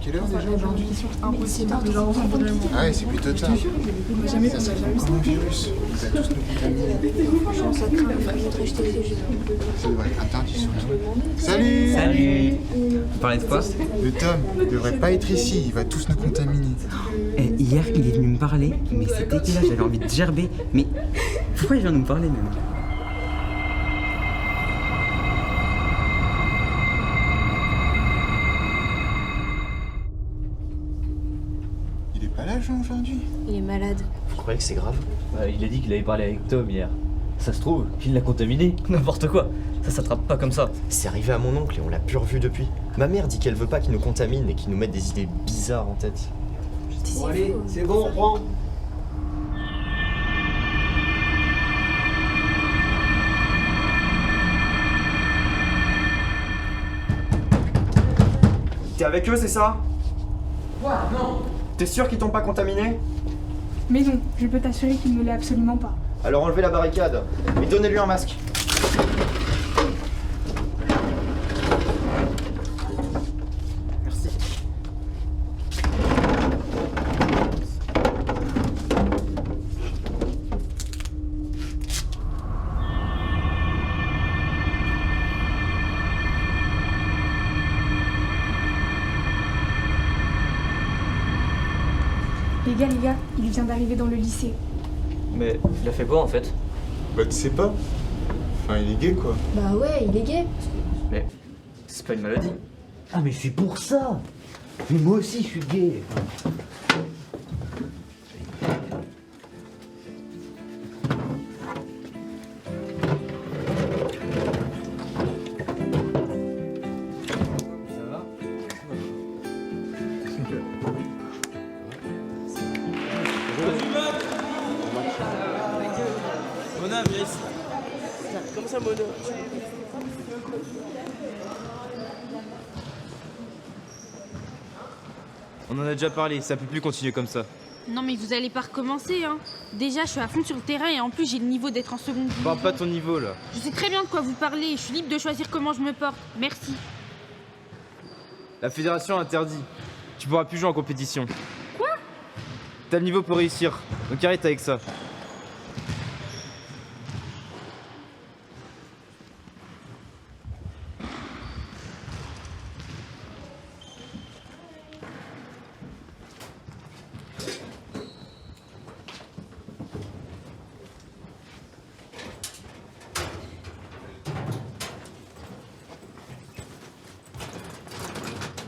quelle heure déjà aujourd'hui? Impossible. Ah ouais, c'est plutôt tard. Jamais Ça comme un virus. Vous êtes tous nous contaminés. Franchement, ça craint, il faudrait montrer acheter les jeux. Ça devrait être interdit surtout. Salut! Salut! Vous parlez de quoi? Le Tom, il devrait pas être ici, il va tous nous contaminer. Hier, il est venu me parler, mais c'est dégueulasse, j'avais envie de gerber. Mais pourquoi il vient nous parler même? Il est pas là, Jean, aujourd'hui? Il est malade. Vous croyez que c'est grave? Il a dit qu'il avait parlé avec Tom hier. Ça se trouve, il l'a contaminé. N'importe quoi. Ça s'attrape pas comme ça. C'est arrivé à mon oncle et on l'a plus revu depuis. Ma mère dit qu'elle veut pas qu'il nous contamine et qu'il nous mette des idées bizarres en tête. Bon allez, c'est bon, on prend. T'es avec eux, c'est ça? Quoi? Non. T'es sûr qu'ils t'ont pas contaminé? Mais non, je peux t'assurer qu'il ne l'est absolument pas. Alors enlevez la barricade et donnez-lui un masque. Merci. Les gars, il vient d'arriver dans le lycée. Mais il a fait quoi en fait? Bah, tu sais pas. Enfin, il est gay, quoi. Bah ouais, il est gay. Mais c'est pas une maladie. Ah mais c'est pour ça. Mais moi aussi je suis gay. Ça va? Mona, viens ici. Comme ça, Mona. On en a déjà parlé, ça peut plus continuer comme ça. Non mais vous allez pas recommencer hein. Déjà je suis à fond sur le terrain et en plus j'ai le niveau d'être en seconde division. Parle pas de ton niveau là. Je sais très bien de quoi vous parlez, je suis libre de choisir comment je me porte. Merci. La fédération interdit. Tu pourras plus jouer en compétition. Quoi? T'as le niveau pour réussir, donc arrête avec ça.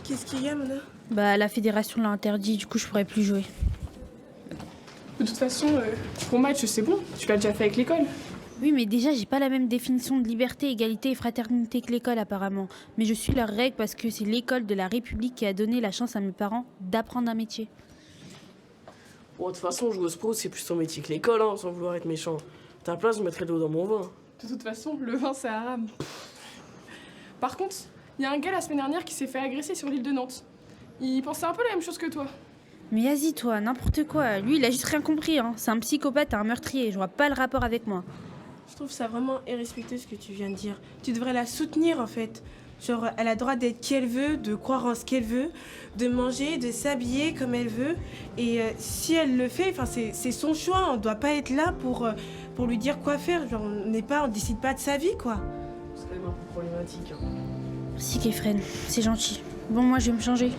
Qu'est-ce qu'il y a, Mona? Bah la fédération l'a interdit, du coup je pourrais plus jouer. De toute façon, pour match, c'est bon. Tu l'as déjà fait avec l'école. Oui mais déjà j'ai pas la même définition de liberté, égalité et fraternité que l'école apparemment. Mais je suis leurs règles parce que c'est l'école de la République qui a donné la chance à mes parents d'apprendre un métier. Bon, de toute façon, joueuse pro, c'est plus ton métier que l'école, hein, sans vouloir être méchant. À ta place, je mettrais de l'eau dans mon vin. De toute façon, le vin, c'est haram. Par contre, il y a un gars la semaine dernière qui s'est fait agresser sur l'île de Nantes. Il pensait un peu la même chose que toi. Mais vas-y toi, n'importe quoi. Lui il a juste rien compris hein. C'est un psychopathe, un meurtrier, je vois pas le rapport avec moi. Je trouve ça vraiment irrespectueux ce que tu viens de dire. Tu devrais la soutenir, en fait. Genre, elle a le droit d'être qui elle veut, de croire en ce qu'elle veut, de manger, de s'habiller comme elle veut. Et si elle le fait, c'est son choix. On doit pas être là pour lui dire quoi faire. Genre, on décide pas de sa vie, quoi. C'est quand même un peu problématique. Hein. Merci Kefren, c'est gentil. Bon moi je vais me changer.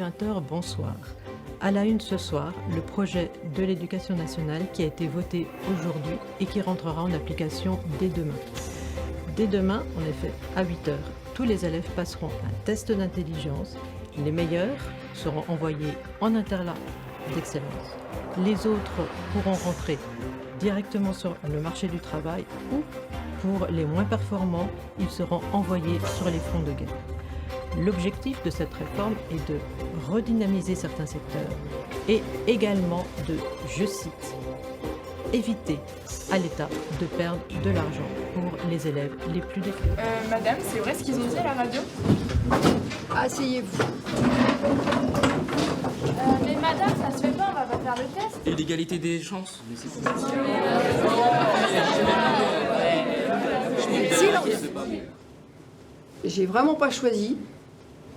20h, bonsoir. À la une ce soir, le projet de l'éducation nationale qui a été voté aujourd'hui et qui rentrera en application dès demain. Dès demain, en effet, à 8h, tous les élèves passeront un test d'intelligence. Les meilleurs seront envoyés en internat d'excellence. Les autres pourront rentrer directement sur le marché du travail ou, pour les moins performants, ils seront envoyés sur les fronts de guerre. L'objectif de cette réforme est de redynamiser certains secteurs et également de, je cite, éviter à l'État de perdre de l'argent pour les élèves les plus défavorisés. Madame, c'est vrai ce qu'ils ont dit à la radio? Asseyez-vous. Mais madame, ça se fait pas, on va pas faire le test. Et l'égalité des chances. Silence. J'ai vraiment pas choisi,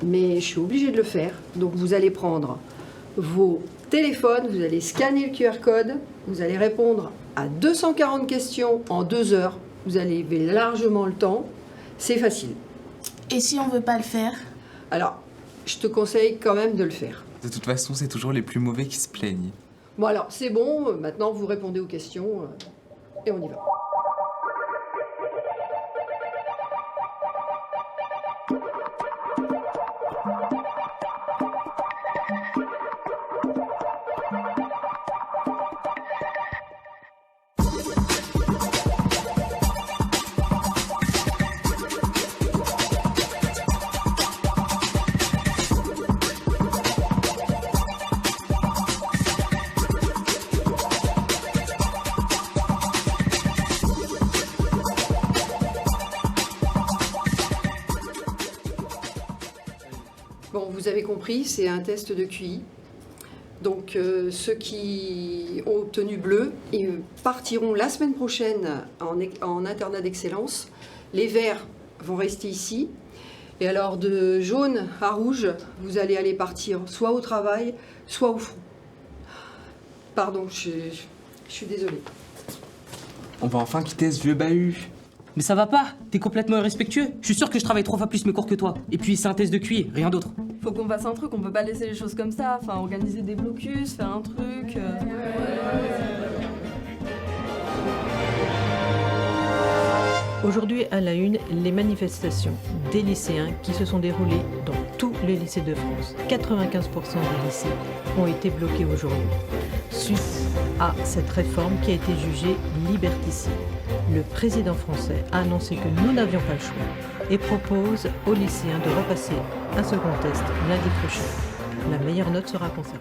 mais je suis obligée de le faire. Donc vous allez prendre vos téléphones, vous allez scanner le QR code, vous allez répondre à 240 questions en 2 heures. Vous avez largement le temps. C'est facile. Et si on veut pas le faire? Alors, je te conseille quand même de le faire. De toute façon, c'est toujours les plus mauvais qui se plaignent. Bon alors, c'est bon, maintenant vous répondez aux questions et on y va. Bon, vous avez compris, c'est un test de QI. Donc ceux qui ont obtenu bleu ils partiront la semaine prochaine en internat d'excellence. Les verts vont rester ici. Et alors de jaune à rouge, vous allez aller partir soit au travail, soit au front. Pardon, je suis désolée. On va enfin quitter ce vieux bahut. Mais ça va pas, t'es complètement irrespectueux. Je suis sûr que je travaille 3 fois plus mes cours que toi. Et puis c'est un test de QI, rien d'autre. Faut qu'on fasse un truc, on peut pas laisser les choses comme ça. Enfin, organiser des blocus, faire un truc. Aujourd'hui, à la une, les manifestations des lycéens qui se sont déroulées dans tous les lycées de France. 95% des lycées ont été bloqués aujourd'hui, suite à cette réforme qui a été jugée liberticide. Le président français a annoncé que nous n'avions pas le choix et propose aux lycéens de repasser un second test lundi prochain. La meilleure note sera conservée.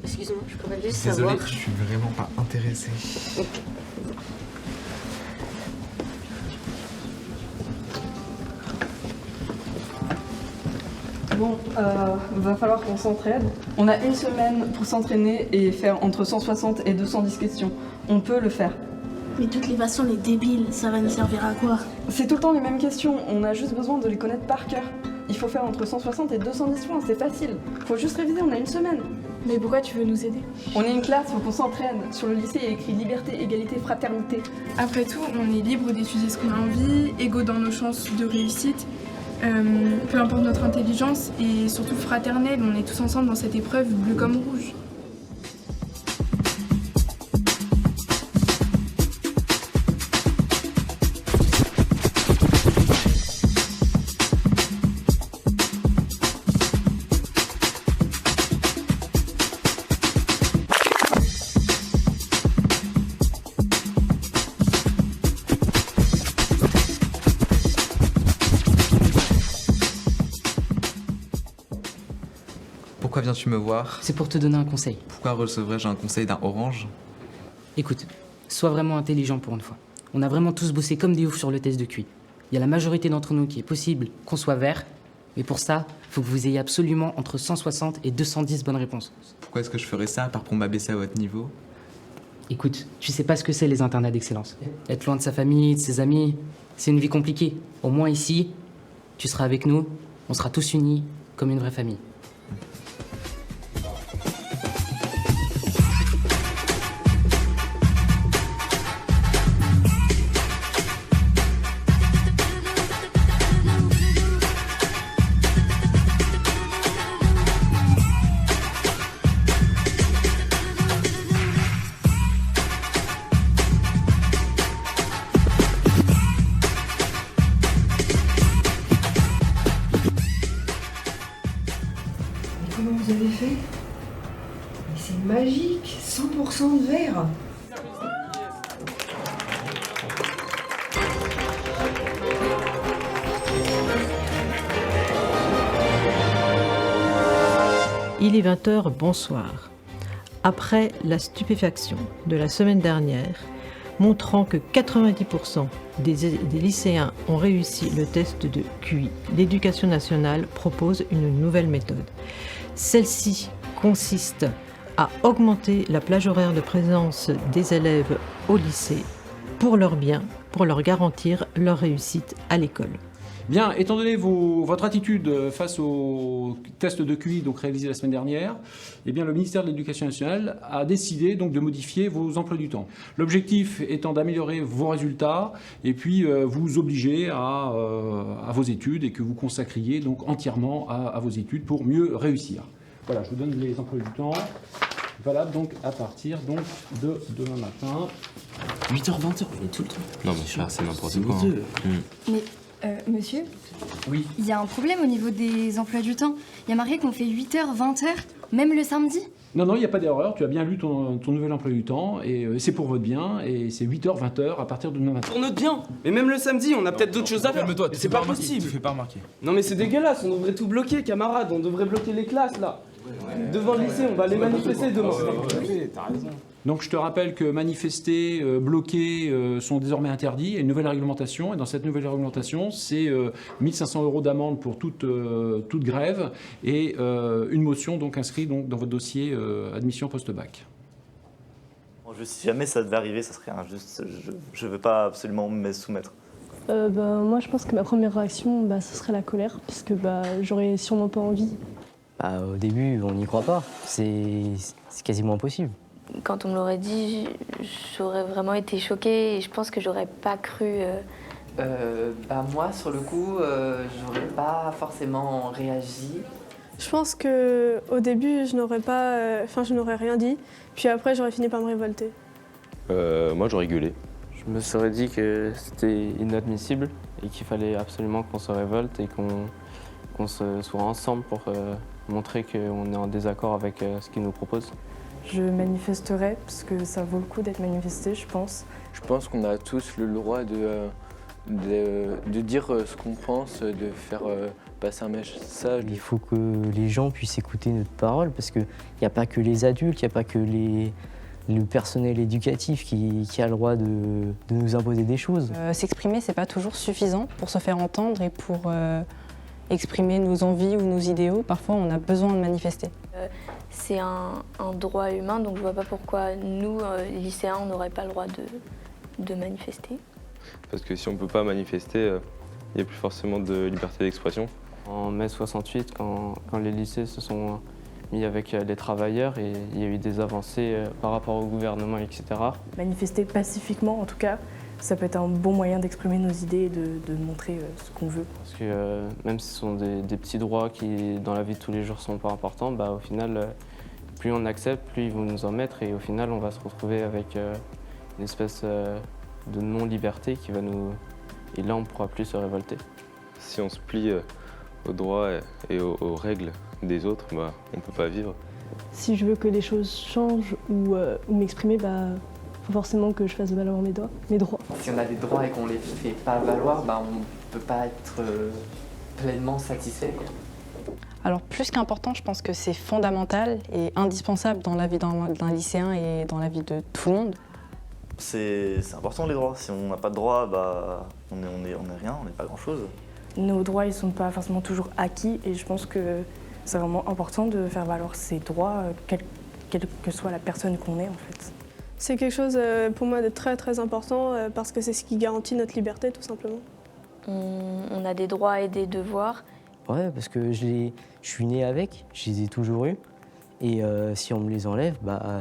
Excusez-moi, je pourrais juste Désolé, savoir... je suis vraiment pas intéressé. Bon, va falloir qu'on s'entraide. On a 1 semaine pour s'entraîner et faire entre 160 et 210 questions. On peut le faire. Mais de toutes les façons, les débiles, ça va nous servir à quoi? C'est tout le temps les mêmes questions, on a juste besoin de les connaître par cœur. Il faut faire entre 160 et 210 points, c'est facile. Faut juste réviser, on a 1 semaine. Mais pourquoi tu veux nous aider? On est une classe, faut qu'on s'entraîne. Sur le lycée, il y a écrit liberté, égalité, fraternité. Après tout, on est libre d'étudier ce qu'on a envie, égaux dans nos chances de réussite, peu importe notre intelligence et surtout fraternelle, on est tous ensemble dans cette épreuve bleu comme rouge. Pourquoi viens-tu me voir? C'est pour te donner un conseil. Pourquoi recevrais-je un conseil d'un orange? Écoute, sois vraiment intelligent pour une fois. On a vraiment tous bossé comme des oufs sur le test de QI. Il y a la majorité d'entre nous qui est possible qu'on soit vert, mais pour ça, il faut que vous ayez absolument entre 160 et 210 bonnes réponses. Pourquoi est-ce que je ferais ça à part pour m'abaisser à votre niveau? Écoute, tu sais pas ce que c'est les internats d'excellence. Être loin de sa famille, de ses amis, c'est une vie compliquée. Au moins ici, tu seras avec nous, on sera tous unis comme une vraie famille. Comment vous avez fait? Mais c'est magique, 100% de verre. Il est 20h, bonsoir. Après la stupéfaction de la semaine dernière, montrant que 90% des lycéens ont réussi le test de QI, l'Éducation nationale propose une nouvelle méthode. Celle-ci consiste à augmenter la plage horaire de présence des élèves au lycée pour leur bien, pour leur garantir leur réussite à l'école. Bien, étant donné votre attitude face au test de QI donc réalisé la semaine dernière, eh bien, le ministère de l'Éducation nationale a décidé donc de modifier vos emplois du temps. L'objectif étant d'améliorer vos résultats et puis vous obliger à vos études et que vous consacriez donc entièrement à vos études pour mieux réussir. Voilà, je vous donne les emplois du temps valables donc à partir donc de demain matin. 8h, 20h, on est tout le temps. Non mais cher, c'est n'importe quoi. Mais, monsieur? Oui. Il y a un problème au niveau des emplois du temps. Il y a marqué qu'on fait 8h, 20h, même le samedi. Non, il n'y a pas d'erreur, tu as bien lu ton nouvel emploi du temps, et c'est pour votre bien, et c'est 8h, 20h à partir de demain matin. Pour notre bien. Mais même le samedi, on a peut-être d'autres choses à faire. Calme-toi, c'est pas possible. Tu fais pas remarquer. Non mais c'est dégueulasse, on devrait tout bloquer, camarades, on devrait bloquer les classes là. Devant le lycée, on va aller manifester demain. T'as raison. Donc je te rappelle que manifester, bloquer sont désormais interdits. Il y a une nouvelle réglementation, et dans cette nouvelle réglementation, c'est 1500 € d'amende pour toute grève, et une motion donc inscrite donc, dans votre dossier admission post-bac. Si jamais ça devait arriver, ça serait injuste. Je veux pas absolument me soumettre. Moi, je pense que ma première réaction, ce serait la colère, puisque j'aurais sûrement pas envie. Au début, on n'y croit pas. C'est quasiment impossible. Quand on me l'aurait dit, j'aurais vraiment été choquée et je pense que j'aurais pas cru. Moi, sur le coup, j'aurais pas forcément réagi. Je pense que au début, je n'aurais rien dit, puis après, j'aurais fini par me révolter. Moi, j'aurais gueulé. Je me serais dit que c'était inadmissible et qu'il fallait absolument qu'on se révolte et qu'on se soit ensemble pour montrer qu'on est en désaccord avec ce qu'ils nous proposent. Je manifesterai parce que ça vaut le coup d'être manifesté, je pense. Je pense qu'on a tous le droit de dire ce qu'on pense, de faire passer un message. Il faut que les gens puissent écouter notre parole parce qu'il n'y a pas que les adultes, il n'y a pas que le personnel éducatif qui a le droit de nous imposer des choses. S'exprimer, c'est pas toujours suffisant pour se faire entendre et pour exprimer nos envies ou nos idéaux. Parfois, on a besoin de manifester. C'est un droit humain, donc je vois pas pourquoi nous, lycéens, on n'aurait pas le droit de manifester. Parce que si on peut pas manifester, il n'y a plus forcément de liberté d'expression. En mai 68, quand les lycées se sont mis avec les travailleurs, et il y a eu des avancées par rapport au gouvernement, etc. Manifester pacifiquement, en tout cas, ça peut être un bon moyen d'exprimer nos idées et de montrer ce qu'on veut. Parce que même si ce sont des petits droits qui, dans la vie de tous les jours, sont pas importants, au final, plus on accepte, plus ils vont nous en mettre, et au final, on va se retrouver avec une espèce de non-liberté qui va nous... Et là, on ne pourra plus se révolter. Si on se plie aux droits et aux règles des autres, on ne peut pas vivre. Si je veux que les choses changent ou m'exprimer, faut forcément que je fasse valoir mes droits. Si on a des droits et qu'on les fait pas valoir, on ne peut pas être pleinement satisfait. Alors plus qu'important, je pense que c'est fondamental et indispensable dans la vie d'un lycéen et dans la vie de tout le monde. C'est important les droits. Si on n'a pas de droits, on est rien, on n'est pas grand-chose. Nos droits, ils sont pas forcément toujours acquis et je pense que c'est vraiment important de faire valoir ses droits, quelle que soit la personne qu'on est en fait. C'est quelque chose pour moi de très très important parce que c'est ce qui garantit notre liberté tout simplement. On a des droits et des devoirs. Ouais, parce que je suis né avec, je les ai toujours eus. Et si on me les enlève,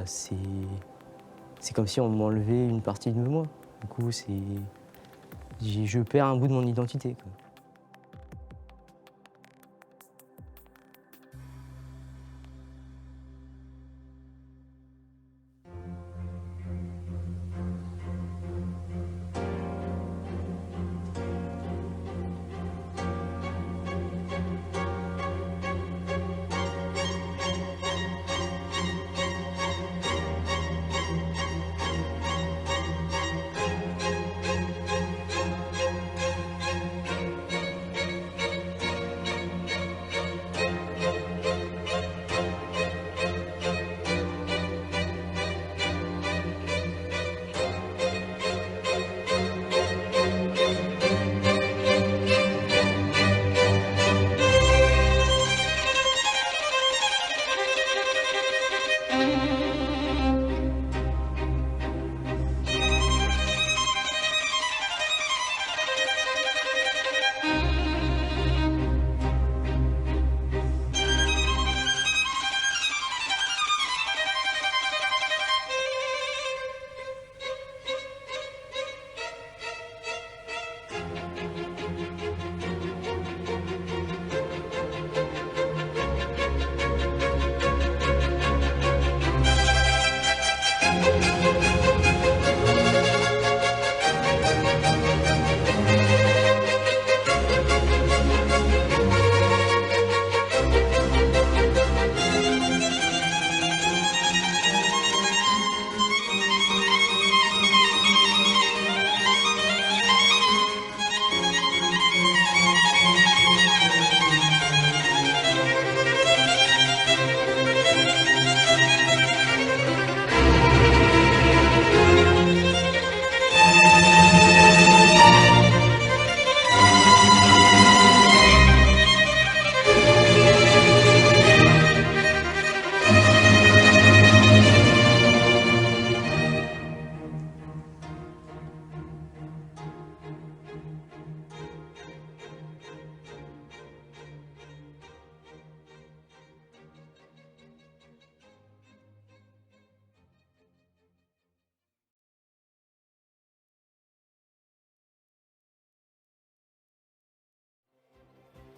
c'est comme si on m'enlevait une partie de moi. Du coup, je perds un bout de mon identité, quoi.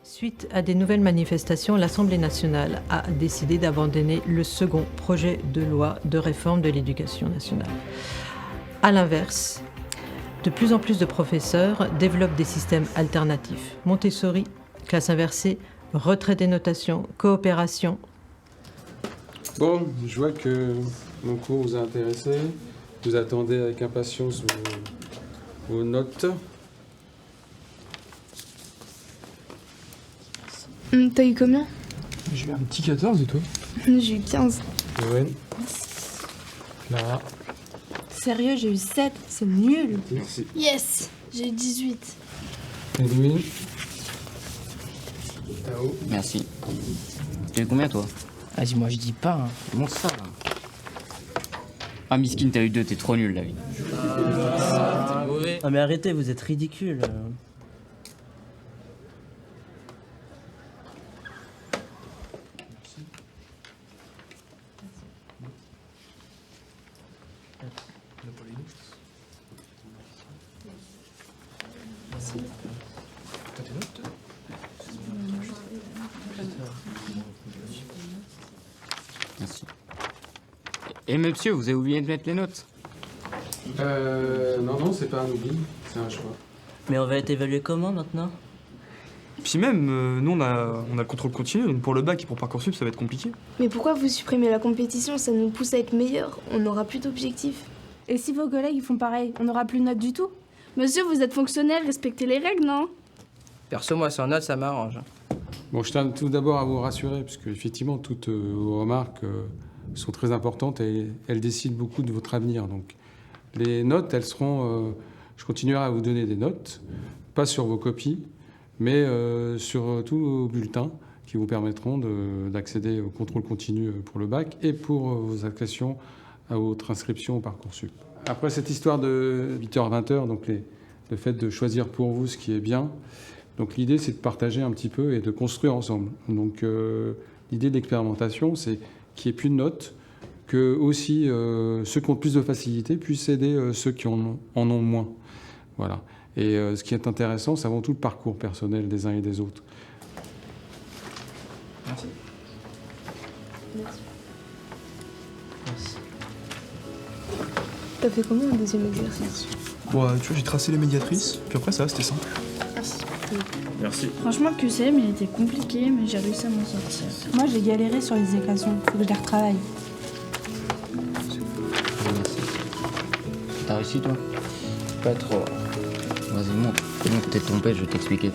Suite à des nouvelles manifestations, l'Assemblée nationale a décidé d'abandonner le second projet de loi de réforme de l'éducation nationale. À l'inverse, de plus en plus de professeurs développent des systèmes alternatifs. Montessori, classe inversée, retrait des notations, coopération. Bon, je vois que mon cours vous a intéressé. Vous attendez avec impatience vos notes. T'as eu combien? J'ai eu un petit 14 et toi? J'ai eu 15. Ewen. Clara. Sérieux, j'ai eu 7, c'est nul. Merci. Yes, j'ai eu 18. Edwin. Tao. Merci. T'as eu combien toi? Vas-y, moi je dis pas, hein. Comment ça là? Ah, Miskin, t'as eu 2, t'es trop nul, David. Ah mais arrêtez, vous êtes ridicule. Merci. Et monsieur, vous avez oublié de mettre les notes? Non, c'est pas un oubli, c'est un choix. Mais on va être évalué comment maintenant? Puis même, nous on a le contrôle continu, pour le bac et pour Parcoursup ça va être compliqué. Mais pourquoi vous supprimez la compétition? Ça nous pousse à être meilleurs, on n'aura plus d'objectifs. Et si vos collègues ils font pareil, on n'aura plus de notes du tout? Monsieur, vous êtes fonctionnaire, respectez les règles, non? Perso, moi sans note, ça m'arrange. Bon, je tiens tout d'abord à vous rassurer, parce qu'effectivement, toutes vos remarques sont très importantes et elles décident beaucoup de votre avenir. Donc, les notes, elles seront... je continuerai à vous donner des notes, pas sur vos copies, mais sur tous vos bulletins qui vous permettront d'accéder au contrôle continu pour le bac et pour vos accessions à votre inscription au Parcoursup. Après cette histoire de 8h-20h, donc le fait de choisir pour vous ce qui est bien, donc l'idée c'est de partager un petit peu et de construire ensemble. Donc l'idée de l'expérimentation, c'est qu'il n'y ait plus de notes, que aussi ceux qui ont plus de facilité puissent aider ceux qui en ont moins. Voilà. Et ce qui est intéressant, c'est avant tout le parcours personnel des uns et des autres. Merci. Merci. T'as fait comment un deuxième exercice? Bon, tu vois, j'ai tracé les médiatrices, puis après ça, c'était simple. Merci. Merci. Franchement, le QCM il était compliqué, mais j'ai réussi à m'en sortir. Moi j'ai galéré sur les équations, faut que je les retravaille. T'as réussi toi? Pas trop. Vas-y, montre. Montre t'es trompé, je vais t'expliquer.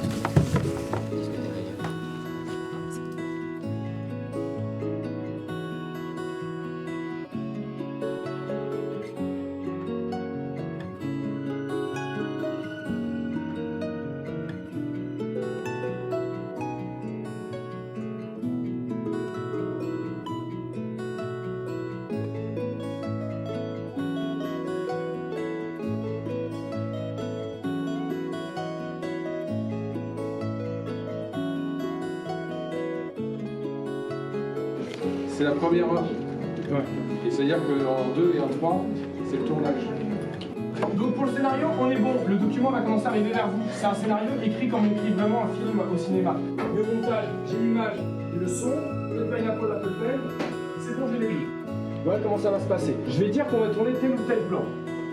C'est la première heure. Ouais. Et c'est-à-dire qu'en 2 et en 3, c'est le tournage. Donc pour le scénario, on est bon. Le document va commencer à arriver vers vous. C'est un scénario écrit comme on écrit vraiment un film au cinéma. Le montage, j'ai l'image et le son, le pineapple Apple Pen, c'est bon, j'ai les livres. Voilà comment ça va se passer. Je vais dire qu'on va tourner tel ou tel plan.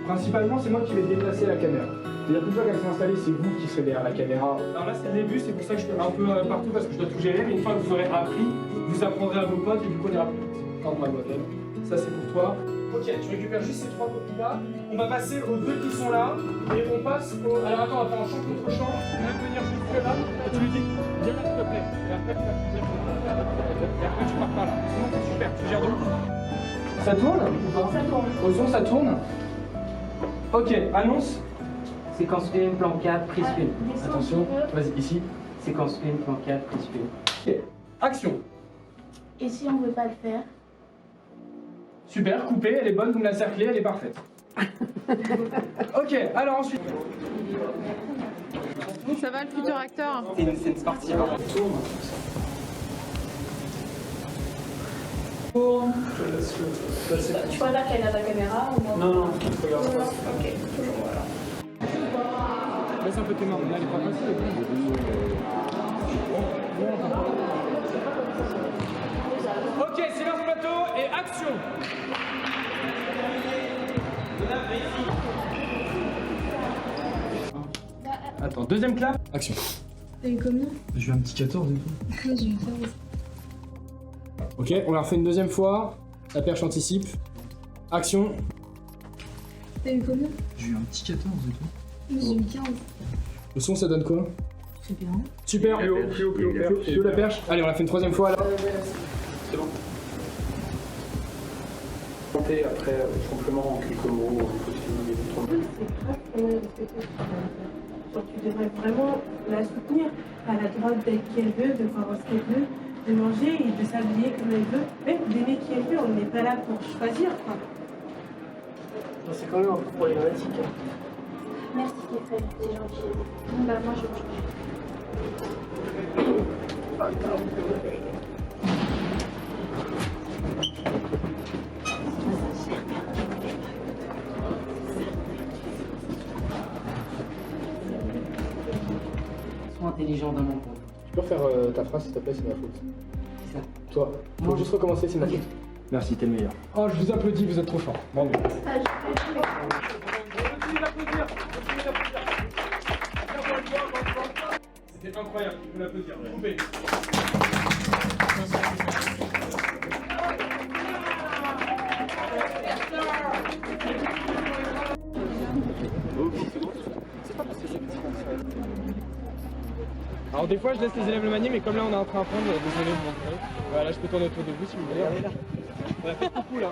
Principalement, c'est moi qui vais déplacer la caméra. C'est-à-dire qu'une fois qu'elle sera installée, c'est vous qui serez derrière la caméra. Alors là, c'est le début, c'est pour ça que je fais un peu partout parce que je dois tout gérer. Mais une fois que vous aurez appris, vous apprendrez à vos potes et du coup, on ira plus vite. Tente ma modèle. Ça, c'est pour toi. Ok, tu récupères juste ces 3 copies-là. On va passer aux 2 qui sont là. Et on passe au... Alors attends, on va faire un champ contre champ. On va venir jusque là. Et tu lui dis, viens là, s'il te plaît. Et après, tu vas te dire, et après, tu pars par là. Sinon, c'est super. Tu gères de ouf. Ça tourne ou pas? Ça tourne. Au son, ça tourne. Ok, annonce. Séquence 1, plan 4, prise 1. Attention, vas-y, ici. Séquence 1, plan 4, prise 1. Ok, action. Et si on veut pas le faire? Super, coupée, elle est bonne, vous me la cerclez, elle est parfaite. Ok, alors ensuite. Ça va le futur acteur? C'est une scène sportive. Tu préfères qu'elle a ta caméra ou moi? Non, regarde. Ok, toujours voilà. Laisse un peu tes mains, là, elle est pas facile. Ok, silence plateau et action. Attends, deuxième clap. Action. T'as eu combien? J'ai eu un petit 14 et tout. J'ai eu 15. Ok, on la refait une deuxième fois. La perche anticipe. Action. T'as eu combien? J'ai eu un petit 14 et tout. J'ai eu 15. Le son, ça donne quoi? C'est bien. Super. Plus haut la perche. Allez, on la fait une troisième fois là. C'est bon. Après, simplement en quelques mots, Tu devrais vraiment la soutenir. Elle a le droit d'être qui elle veut, de voir ce qu'elle veut, de manger et de s'habiller comme elle veut. Même d'aimer qui elle veut, on n'est pas là pour choisir, quoi. C'est quand même un peu problématique. Merci, Kéfel, c'est gentil. Bon, bah, moi, je vais Sois intelligent d'un moment. Tu peux refaire ta phrase s'il te plaît, c'est ma faute. C'est ça. Toi, faut juste recommencer, c'est ma faute. Merci, t'es le meilleur. Oh, je vous applaudis, vous êtes trop fort. Bravo. C'était incroyable, il faut l'applaudir. Trompé. Alors des fois je laisse les élèves le manier, mais comme là on est en train d'apprendre, désolé de vous montrer. Voilà, je peux tourner autour de vous si vous voulez. On a fait coucou là.